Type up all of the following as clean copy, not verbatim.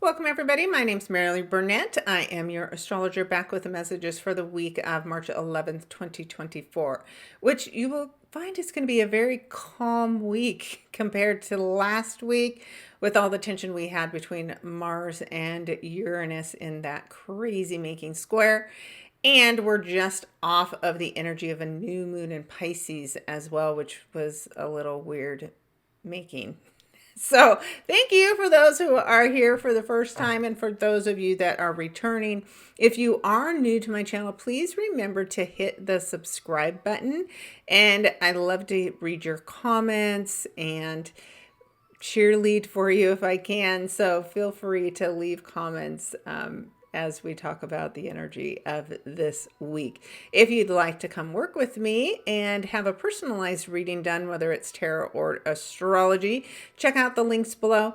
Welcome everybody. My name's Marilee Burnett. I am your astrologer back with the messages for the week of March 11th, 2024, which you will find is going to be a very calm week compared to last week with all the tension we had between Mars and Uranus in that crazy making square. And we're just off of the energy of a new moon in Pisces as well, which was a little weird making. So thank you for those who are here for the first time and for those of you that are returning. If you are new to my channel, please remember to hit the subscribe button. And I love to read your comments and cheerlead for you if I can. So feel free to leave comments as we talk about the energy of this week. If you'd like to come work with me and have a personalized reading done, whether it's tarot or astrology, check out the links below.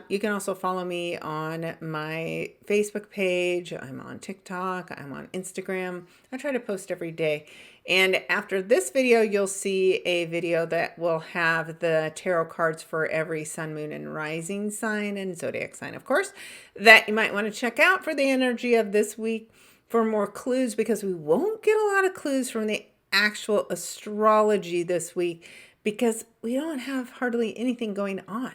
You can also follow me on my Facebook page. I'm on TikTok. I'm on Instagram. I try to post every day. And after this video, you'll see a video that will have the tarot cards for every sun, moon, and rising sign and zodiac sign, of course, that you might want to check out for the energy of this week for more clues, because we won't get a lot of clues from the actual astrology this week because we don't have hardly anything going on.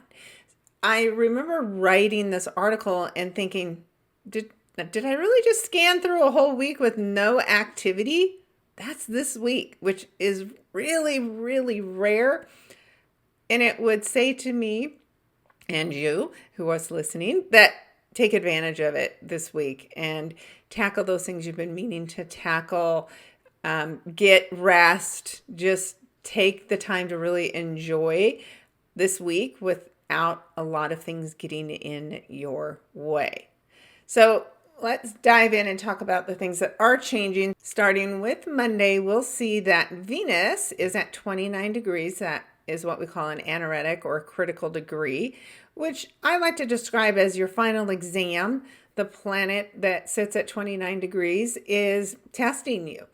I remember writing this article and thinking, did I really just scan through a whole week with no activity? That's this week, which is really, really rare. And it would say to me and you who was listening that take advantage of it this week and tackle those things you've been meaning to tackle. Get rest. Just take the time to really enjoy this week without a lot of things getting in your way. So let's dive in and talk about the things that are changing. Starting with Monday, we'll see that Venus is at 29 degrees. That is what we call an anaretic or critical degree, which I like to describe as your final exam. The planet that sits at 29 degrees is testing you.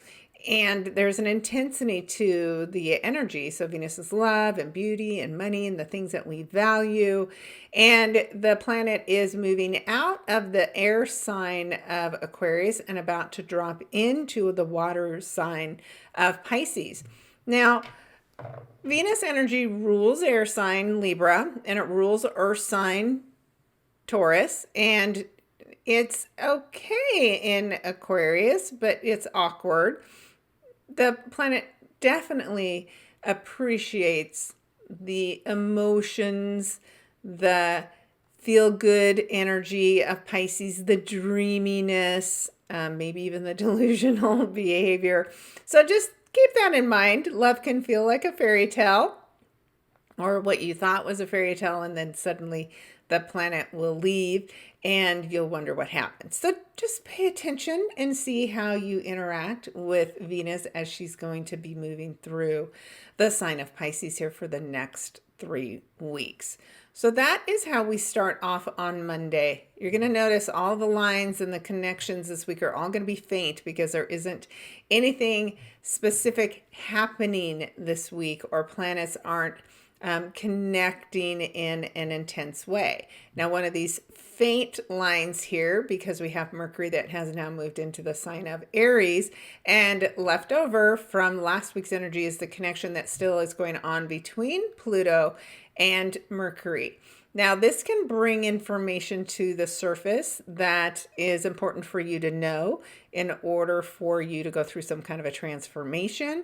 And there's an intensity to the energy. So Venus is love and beauty and money and the things that we value. And the planet is moving out of the air sign of Aquarius and about to drop into the water sign of Pisces. Now, Venus energy rules air sign Libra and it rules earth sign Taurus. And it's okay in Aquarius, but it's awkward. The planet definitely appreciates the emotions, the feel-good energy of Pisces, the dreaminess, maybe even the delusional behavior. So just keep that in mind. Love can feel like a fairy tale, or what you thought was a fairy tale, and then suddenly the planet will leave and you'll wonder what happened. So just pay attention and see how you interact with Venus as she's going to be moving through the sign of Pisces here for the next 3 weeks. So that is how we start off on Monday. You're going to notice all the lines and the connections this week are all going to be faint because there isn't anything specific happening this week, or planets aren't connecting in an intense way. Now, one of these faint lines here, because we have Mercury that has now moved into the sign of Aries, and left over from last week's energy is the connection that still is going on between Pluto and Mercury. Now, this can bring information to the surface that is important for you to know in order for you to go through some kind of a transformation.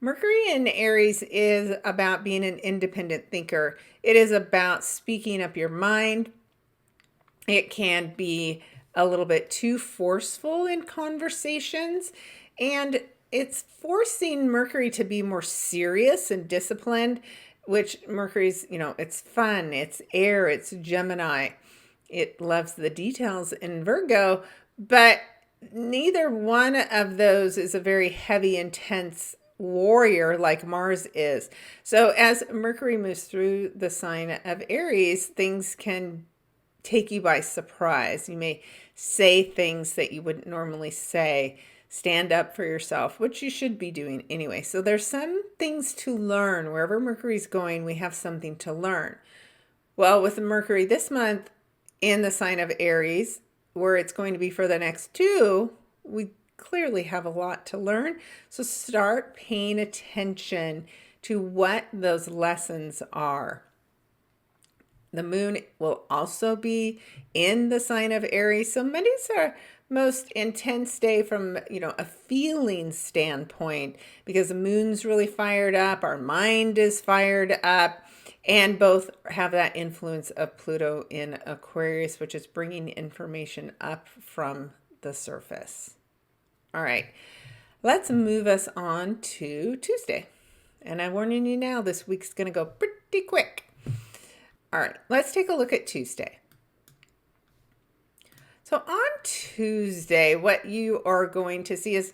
Mercury in Aries is about being an independent thinker. It is about speaking up your mind. It can be a little bit too forceful in conversations, and it's forcing Mercury to be more serious and disciplined, which Mercury's, it's fun, it's air, it's Gemini. It loves the details in Virgo, but neither one of those is a very heavy, intense warrior like Mars is. So as Mercury moves through the sign of Aries, things can take you by surprise. You may say things that you wouldn't normally say, stand up for yourself, which you should be doing anyway. So there's some things to learn. Wherever Mercury's going, we have something to learn. Well, with Mercury this month in the sign of Aries, where it's going to be for the next 2, we clearly have a lot to learn. So start paying attention to what those lessons are. The moon will also be in the sign of Aries. So Monday's our most intense day from, a feeling standpoint, because the moon's really fired up, our mind is fired up, and both have that influence of Pluto in Aquarius, which is bringing information up from the surface. All right, let's move us on to Tuesday. And I'm warning you now, this week's going to go pretty quick. All right, let's take a look at Tuesday. So on Tuesday, what you are going to see is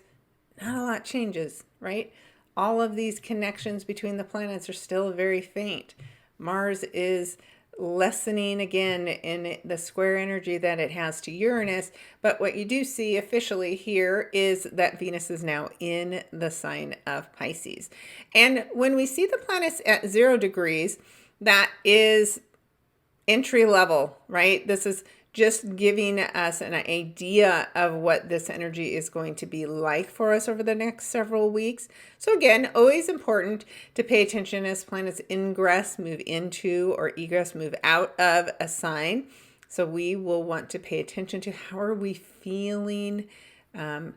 not a lot changes, right? All of these connections between the planets are still very faint. Mars is lessening again in the square energy that it has to Uranus. But what you do see officially here is that Venus is now in the sign of Pisces. And when we see the planets at 0 degrees, that is entry level, right? This is just giving us an idea of what this energy is going to be like for us over the next several weeks. So again, always important to pay attention as planets ingress, move into, or egress, move out of a sign. So we will want to pay attention to how are we feeling, how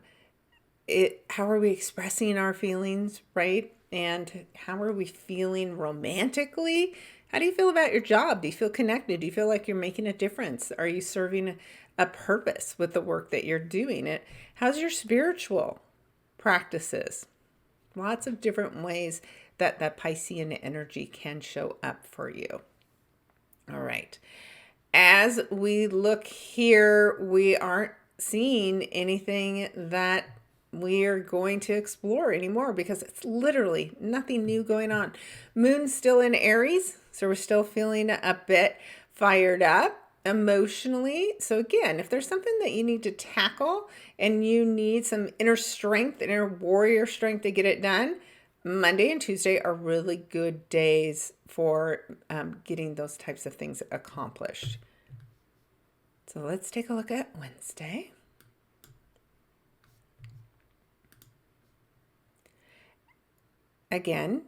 are we expressing our feelings, right? And how are we feeling romantically? How do you feel about your job? Do you feel connected? Do you feel like you're making a difference? Are you serving a purpose with the work that you're doing? How's your spiritual practices? Lots of different ways that that Piscean energy can show up for you. All right. As we look here, we aren't seeing anything that we are going to explore anymore because it's literally nothing new going on. Moon's still in Aries, so we're still feeling a bit fired up emotionally. So again, if there's something that you need to tackle and you need some inner strength, inner warrior strength to get it done, Monday and Tuesday are really good days for getting those types of things accomplished. So let's take a look at Wednesday. Again,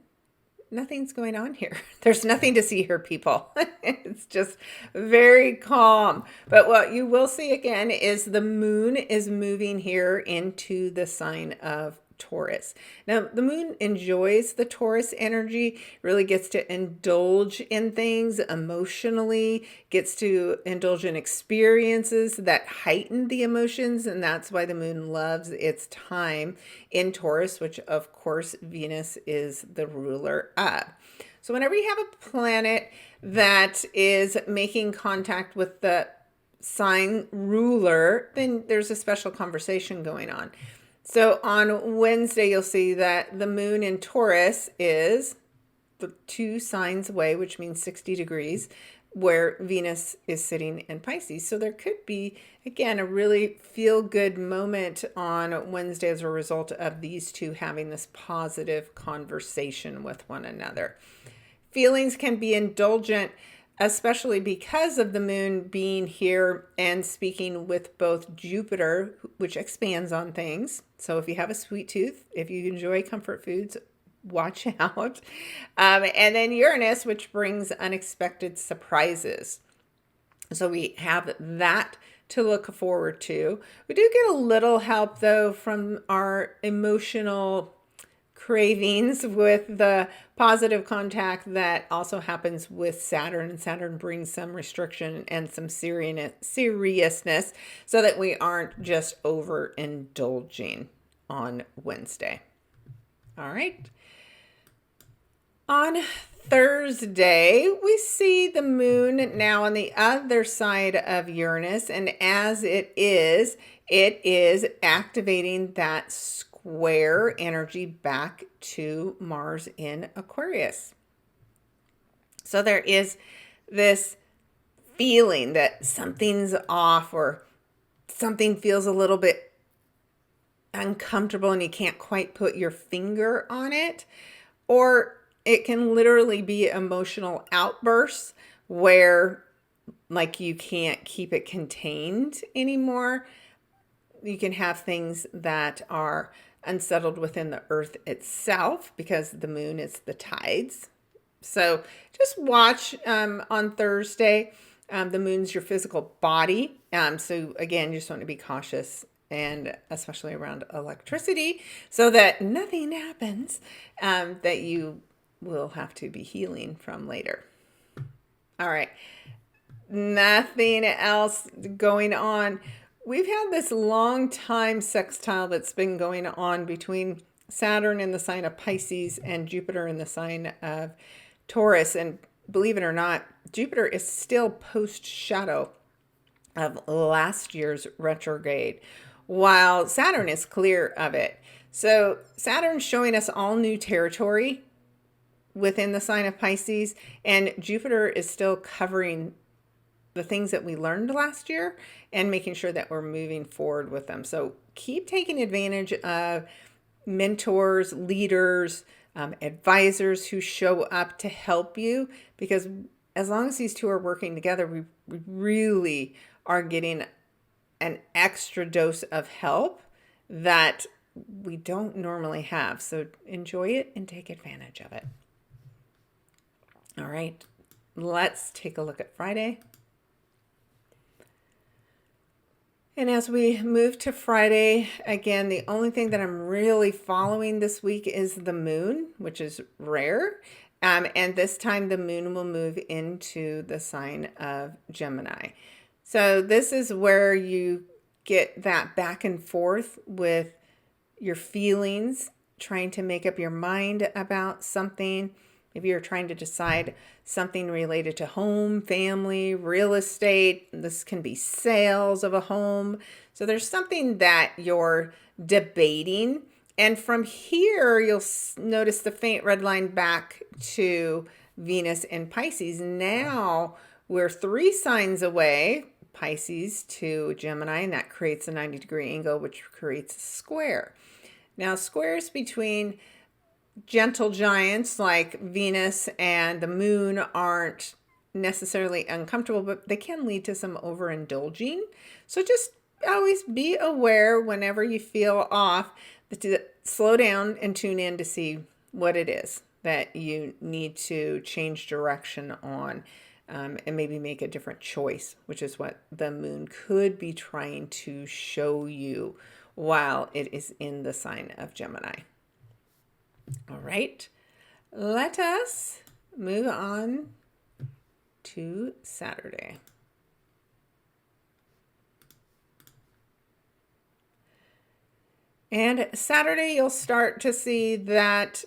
nothing's going on here. There's nothing to see here, people. It's just very calm. But what you will see again is the moon is moving here into the sign of Taurus. Now, the moon enjoys the Taurus energy, really gets to indulge in things emotionally, gets to indulge in experiences that heighten the emotions, and that's why the moon loves its time in Taurus, which of course Venus is the ruler of. So whenever you have a planet that is making contact with the sign ruler, then there's a special conversation going on. So on Wednesday, you'll see that the moon in Taurus is the 2 signs away, which means 60 degrees, where Venus is sitting in Pisces. So there could be, again, a really feel-good moment on Wednesday as a result of these two having this positive conversation with one another. Feelings can be indulgent, especially because of the moon being here and speaking with both Jupiter, which expands on things. So if you have a sweet tooth, if you enjoy comfort foods, watch out. And then Uranus, which brings unexpected surprises. So we have that to look forward to. We do get a little help, though, from our emotional cravings with the positive contact that also happens with Saturn. And Saturn brings some restriction and some seriousness so that we aren't just overindulging on Wednesday. All right. On Thursday, we see the moon now on the other side of Uranus. And as it is activating that square energy back to Mars in Aquarius. So there is this feeling that something's off or something feels a little bit uncomfortable and you can't quite put your finger on it. Or it can literally be emotional outbursts where like you can't keep it contained anymore. You can have things that are unsettled within the earth itself because the moon is the tides. So just watch on Thursday. The moon's your physical body. So again, you just want to be cautious, and especially around electricity, so that nothing happens that you will have to be healing from later. All right. Nothing else going on. We've had this long time sextile that's been going on between Saturn in the sign of Pisces and Jupiter in the sign of Taurus. And believe it or not, Jupiter is still post shadow of last year's retrograde, while Saturn is clear of it. So Saturn's showing us all new territory within the sign of Pisces, and Jupiter is still covering the things that we learned last year and making sure that we're moving forward with them. So keep taking advantage of mentors, leaders, advisors who show up to help you, because as long as these two are working together, we really are getting an extra dose of help that we don't normally have. So enjoy it and take advantage of it. All right, let's take a look at Friday. And as we move to Friday, again, the only thing that I'm really following this week is the moon, which is rare. And this time the moon will move into the sign of Gemini. So this is where you get that back and forth with your feelings, trying to make up your mind about something. Maybe you're trying to decide something related to home, family, real estate. This can be sales of a home. So there's something that you're debating. And from here, you'll notice the faint red line back to Venus in Pisces. Now we're 3 signs away, Pisces to Gemini, and that creates a 90-degree angle, which creates a square. Now, squares between gentle giants like Venus and the moon aren't necessarily uncomfortable, but they can lead to some overindulging. So just always be aware whenever you feel off to slow down and tune in to see what it is that you need to change direction on, and maybe make a different choice, which is what the moon could be trying to show you while it is in the sign of Gemini. All right, let us move on to Saturday. And Saturday, you'll start to see that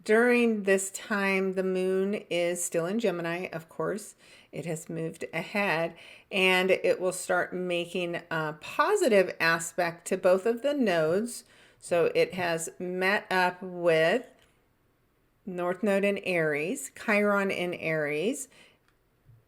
during this time, the moon is still in Gemini, of course. It has moved ahead, and it will start making a positive aspect to both of the nodes. So it has met up with North Node in Aries, Chiron in Aries.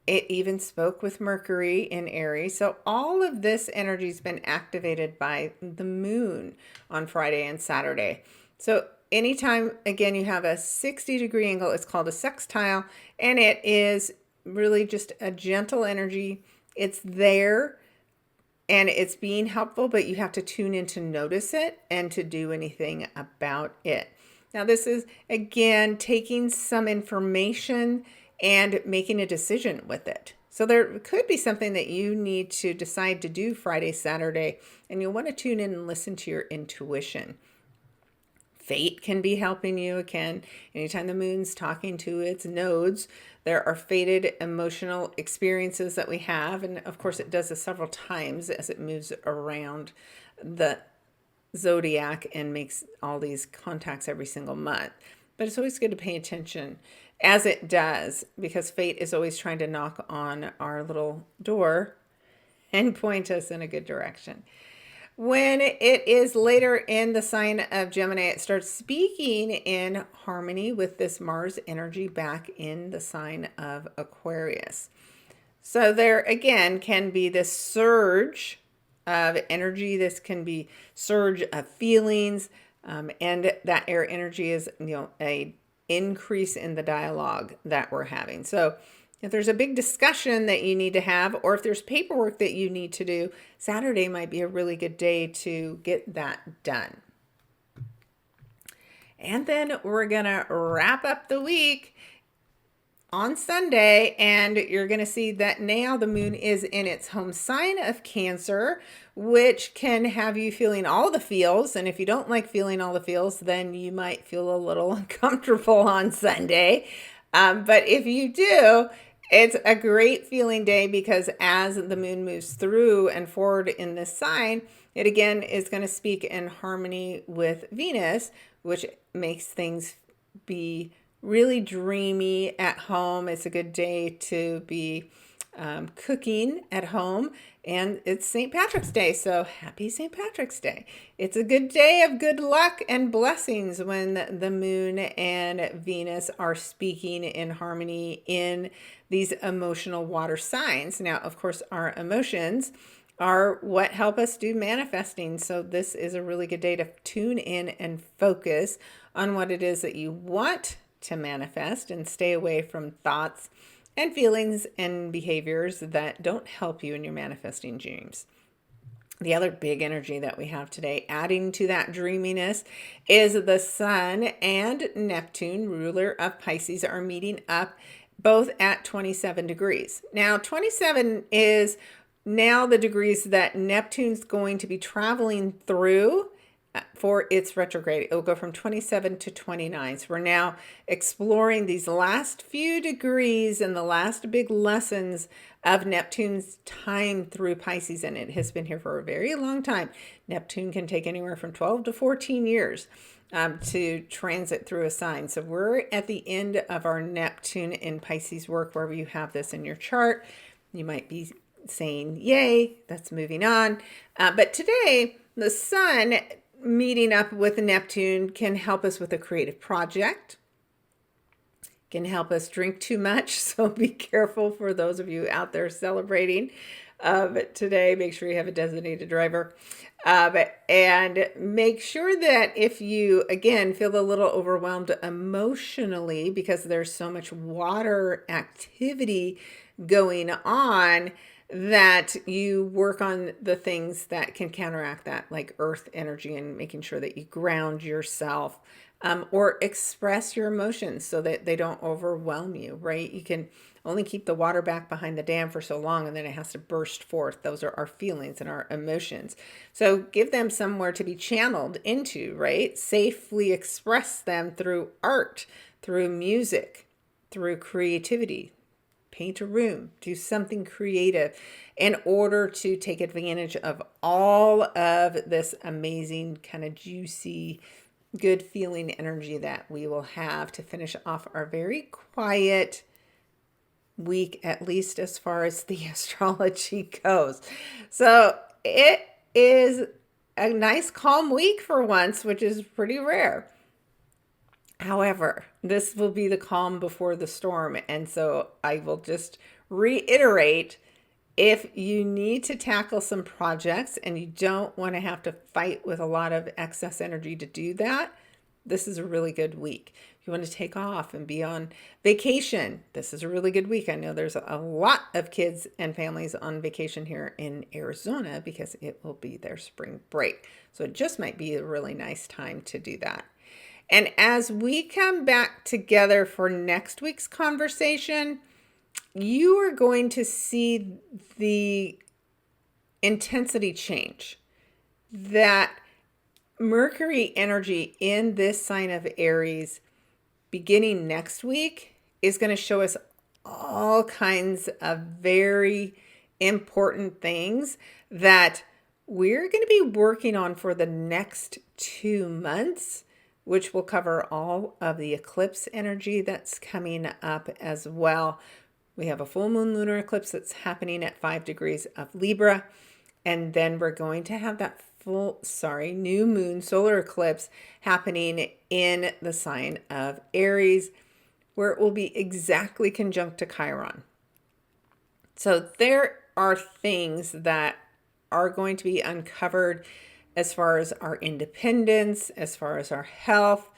It even spoke with Mercury in Aries. So all of this energy has been activated by the moon on Friday and Saturday. So anytime, again, you have a 60-degree angle, it's called a sextile, and it is really just a gentle energy. It's there and it's being helpful, but you have to tune in to notice it and to do anything about it. Now, this is, again, taking some information and making a decision with it. So there could be something that you need to decide to do Friday, Saturday, and you'll want to tune in and listen to your intuition. Fate can be helping you again. Anytime the moon's talking to its nodes, there are fated emotional experiences that we have. And of course, it does this several times as it moves around the zodiac and makes all these contacts every single month. But it's always good to pay attention as it does, because fate is always trying to knock on our little door and point us in a good direction. When it is later in the sign of Gemini, it starts speaking in harmony with this Mars energy back in the sign of Aquarius. So there again can be this surge of energy. This can be surge of feelings, and that air energy is, a increase in the dialogue that we're having. So If there's a big discussion that you need to have, or if there's paperwork that you need to do, Saturday might be a really good day to get that done. And then we're going to wrap up the week on Sunday, and you're going to see that now the moon is in its home sign of Cancer, which can have you feeling all the feels. And if you don't like feeling all the feels, then you might feel a little uncomfortable on Sunday. But if you do, it's a great feeling day, because as the moon moves through and forward in this sign, it again is going to speak in harmony with Venus, which makes things be really dreamy at home. It's a good day to be cooking at home, and it's St. Patrick's Day, so happy St. Patrick's Day. It's a good day of good luck and blessings when the moon and Venus are speaking in harmony in these emotional water signs. Now, of course, our emotions are what help us do manifesting, so this is a really good day to tune in and focus on what it is that you want to manifest, and stay away from thoughts and feelings and behaviors that don't help you in your manifesting dreams. The other big energy that we have today, adding to that dreaminess, is the Sun and Neptune, ruler of Pisces, are meeting up both at 27 degrees. Now, 27 is now the degrees that Neptune's going to be traveling through for its retrograde. It will go from 27 to 29. So we're now exploring these last few degrees and the last big lessons of Neptune's time through Pisces. And it has been here for a very long time. Neptune can take anywhere from 12 to 14 years to transit through a sign. So we're at the end of our Neptune in Pisces work. Wherever you have this in your chart, you might be saying, yay, that's moving on. But today, the Sun meeting up with Neptune can help us with a creative project, can help us drink too much. So be careful for those of you out there celebrating today. Make sure you have a designated driver. And make sure that if you, again, feel a little overwhelmed emotionally because there's so much water activity going on, that you work on the things that can counteract that, like earth energy, and making sure that you ground yourself or express your emotions so that they don't overwhelm you, right? You can only keep the water back behind the dam for so long, and then it has to burst forth. Those are our feelings and our emotions. So give them somewhere to be channeled into, right? Safely express them through art, through music, through creativity. Paint a room, do something creative in order to take advantage of all of this amazing kind of juicy, good feeling energy that we will have to finish off our very quiet week, at least as far as the astrology goes. So it is a nice calm week for once, which is pretty rare. However, this will be the calm before the storm. And so I will just reiterate, if you need to tackle some projects and you don't want to have to fight with a lot of excess energy to do that, this is a really good week. If you want to take off and be on vacation, this is a really good week. I know there's a lot of kids and families on vacation here in Arizona because it will be their spring break. So it just might be a really nice time to do that. And as we come back together for next week's conversation, you are going to see the intensity change. That Mercury energy in this sign of Aries beginning next week is going to show us all kinds of very important things that we're going to be working on for the next 2 months, which will cover all of the eclipse energy that's coming up as well. We have a full moon lunar eclipse that's happening at 5 degrees of Libra. And then we're going to have that new moon solar eclipse happening in the sign of Aries, where it will be exactly conjunct to Chiron. So there are things that are going to be uncovered as far as our independence, as far as our health,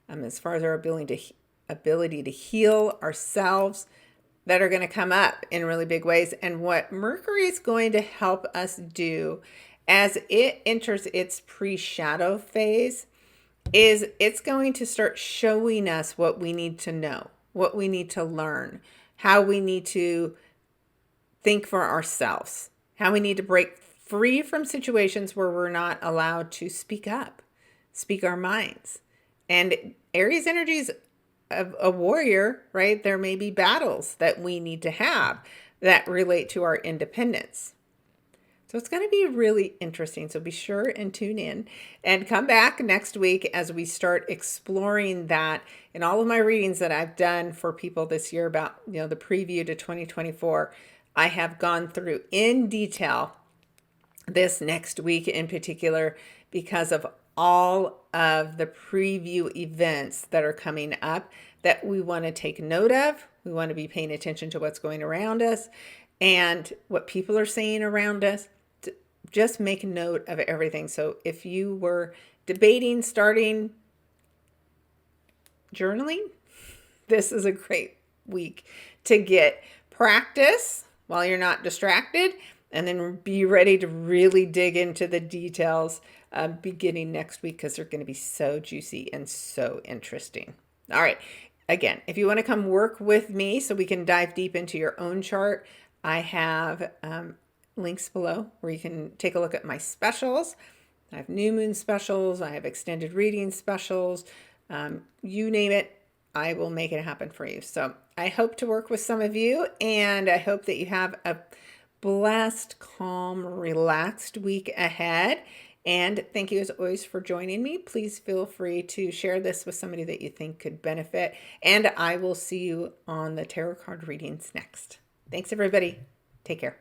as far as our ability to heal ourselves, that are going to come up in really big ways. And what Mercury is going to help us do as it enters its pre-shadow phase is it's going to start showing us what we need to know, what we need to learn, how we need to think for ourselves, how we need to break free from situations where we're not allowed to speak up, speak our minds. And Aries energy is a warrior, right? There may be battles that we need to have that relate to our independence. So it's going to be really interesting. So be sure and tune in and come back next week as we start exploring that. In all of my readings that I've done for people this year about, the preview to 2024, I have gone through in detail this next week in particular because of all of the preview events that are coming up that we want to take note of. We want to be paying attention to what's going around us and what people are saying around us. Just make note of everything. So if you were debating starting journaling, this is a great week to get practice while you're not distracted, and then be ready to really dig into the details beginning next week, because they're going to be so juicy and so interesting. All right. Again, if you want to come work with me so we can dive deep into your own chart, I have links below where you can take a look at my specials. I have new moon specials. I have extended reading specials. You name it, I will make it happen for you. So I hope to work with some of you, and I hope that you have a blessed, calm, relaxed week ahead. And thank you as always for joining me. Please feel free to share this with somebody that you think could benefit. And I will see you on the tarot card readings next. Thanks, everybody. Take care.